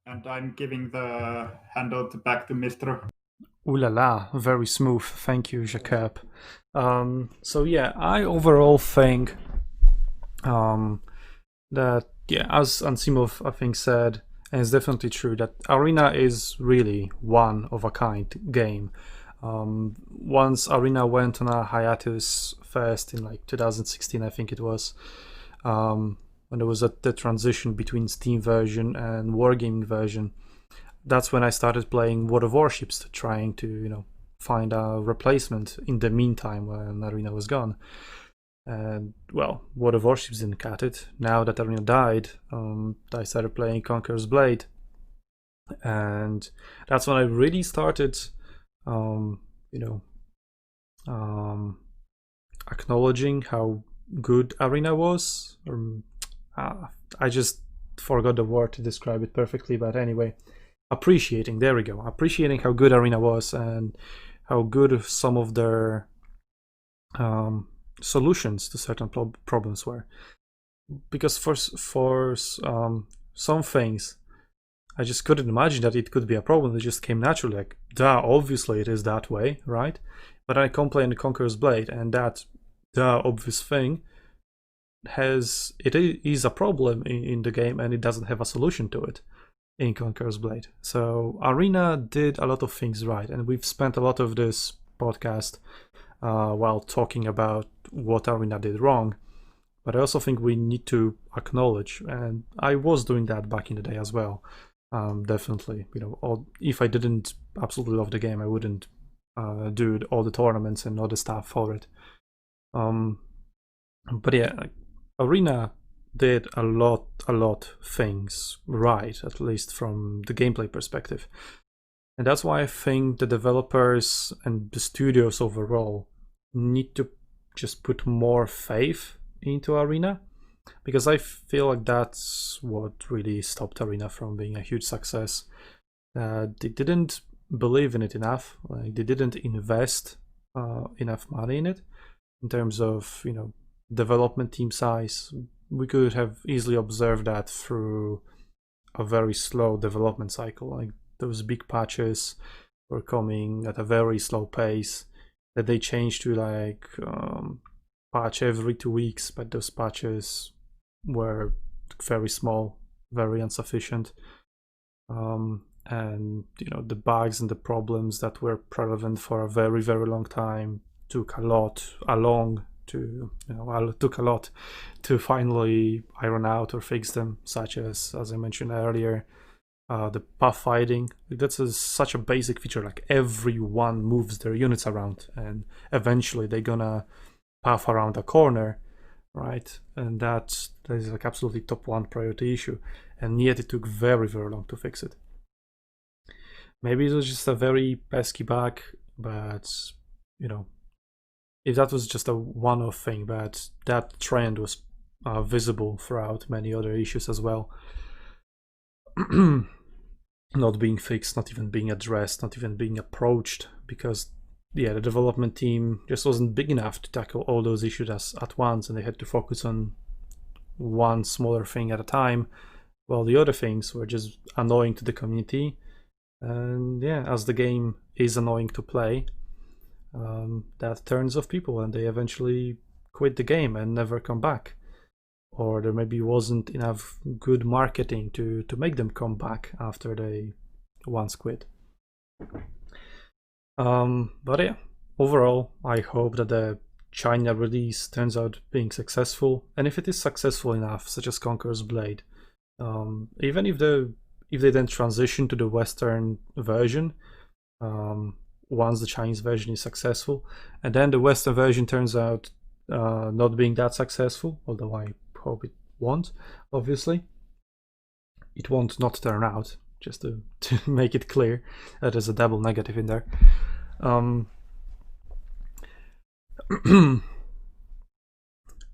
And I'm giving the handle back to Mr. Ooh la la, very smooth. Thank you, Jacob. So yeah, I overall think that yeah, as Ansimov I think said, and it's definitely true that Arena is really one of a kind game. Once Arena went on a hiatus first in like 2016, I think it was, when there was the transition between Steam version and Wargaming version. That's when I started playing World of Warships, trying to find a replacement in the meantime when Arena was gone. And well, World of Warships didn't cut it. Now that Arena died, I started playing Conqueror's Blade, and that's when I really started, um, you know, acknowledging how good Arena was. I just forgot the word to describe it perfectly, but anyway, appreciating. There we go. Appreciating how good Arena was and how good some of their solutions to certain problems were. Because for some things, I just couldn't imagine that it could be a problem. It just came naturally, like, duh, obviously it is that way, right? But I complained the Conqueror's Blade, and that the obvious thing is a problem in the game, and it doesn't have a solution to it in Conqueror's Blade. So Arena did a lot of things right, and we've spent a lot of this podcast while talking about what Arena did wrong. But I also think we need to acknowledge, and I was doing that back in the day as well. Definitely, if I didn't absolutely love the game, I wouldn't do all the tournaments and all the stuff for it. But yeah, Arena did a lot things right, at least from the gameplay perspective. And that's why I think the developers and the studios overall need to just put more faith into Arena, because I feel like that's what really stopped Arena from being a huge success. They didn't believe in it enough. Like, they didn't invest enough money in it in terms of development team size. We could have easily observed that through a very slow development cycle. Like, those big patches were coming at a very slow pace that they changed to like patch every 2 weeks, but those patches were very small, very insufficient. And the bugs and the problems that were prevalent for a very, very long time took a lot to finally iron out or fix them, such as I mentioned earlier, the path fighting. That's such a basic feature. Like, everyone moves their units around, and eventually they're gonna path around a corner, right? And that is like absolutely top one priority issue, and yet it took very, very long to fix it. Maybe it was just a very pesky bug, but if that was just a one-off thing, but that trend was visible throughout many other issues as well. Not being fixed, not even being addressed, not even being approached, because the development team just wasn't big enough to tackle all those issues at once, and they had to focus on one smaller thing at a time, while the other things were just annoying to the community. And as the game is annoying to play, that turns off people, and they eventually quit the game and never come back. Or there maybe wasn't enough good marketing to make them come back after they once quit. But yeah, overall, I hope that the China release turns out being successful, and if it is successful enough, such as Conqueror's Blade, even if they then transition to the Western version, once the Chinese version is successful, and then the Western version turns out not being that successful, although I hope it won't. Obviously, it won't not turn out, just to make it clear that there's a double negative in there.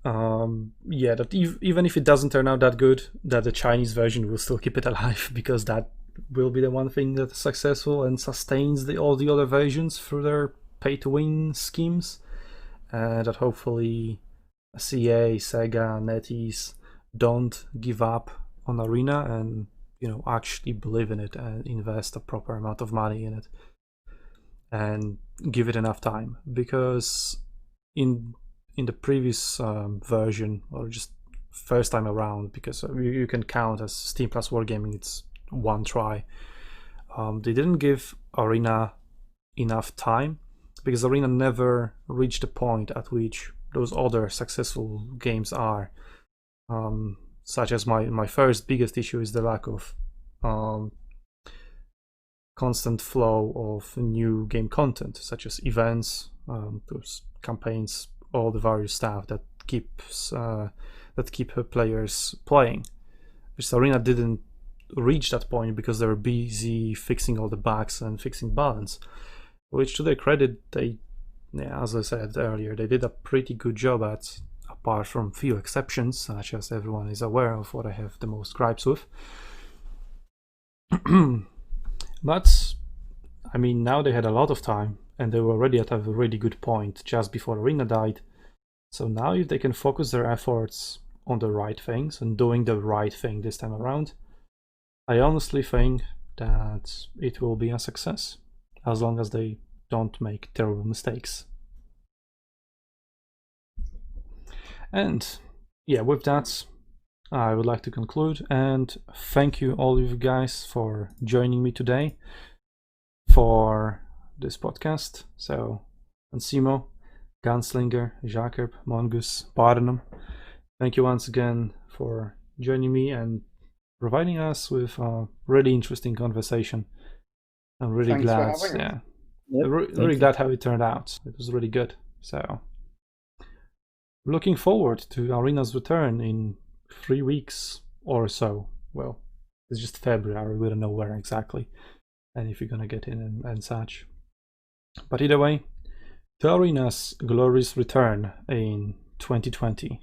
That even if it doesn't turn out that good, that the Chinese version will still keep it alive, because that will be the one thing that is successful and sustains all the other versions through their pay-to-win schemes, that hopefully CA, Sega, NetEase don't give up on Arena and actually believe in it and invest a proper amount of money in it and give it enough time. Because in the previous version, or just first time around, because you can count as Steam Plus Wargaming, it's one try, they didn't give Arena enough time, because Arena never reached the point at which those other successful games are. Such as my first biggest issue is the lack of constant flow of new game content, such as events, those campaigns, all the various stuff that keep players playing. Which Arena didn't reach that point because they were busy fixing all the bugs and fixing balance. Which, to their credit, as I said earlier, they did a pretty good job at, apart from few exceptions, such as everyone is aware of what I have the most gripes with. But, I mean, now they had a lot of time, and they were already at a really good point just before Arena died. So now if they can focus their efforts on the right things and doing the right thing this time around, I honestly think that it will be a success, as long as they don't make terrible mistakes. And yeah, with that, I would like to conclude and thank you all of you guys for joining me today for this podcast. So, Ansimo, Gunslinger, Jacob, Mongoose, Barnum, thank you once again for joining me and providing us with a really interesting conversation. I'm really glad. Yeah, really glad how it turned out. It was really good. So, looking forward to Arena's return in 3 weeks or so. Well, it's just February. We don't know where exactly, and if you're gonna get in and such. But either way, to Arena's glorious return in 2020.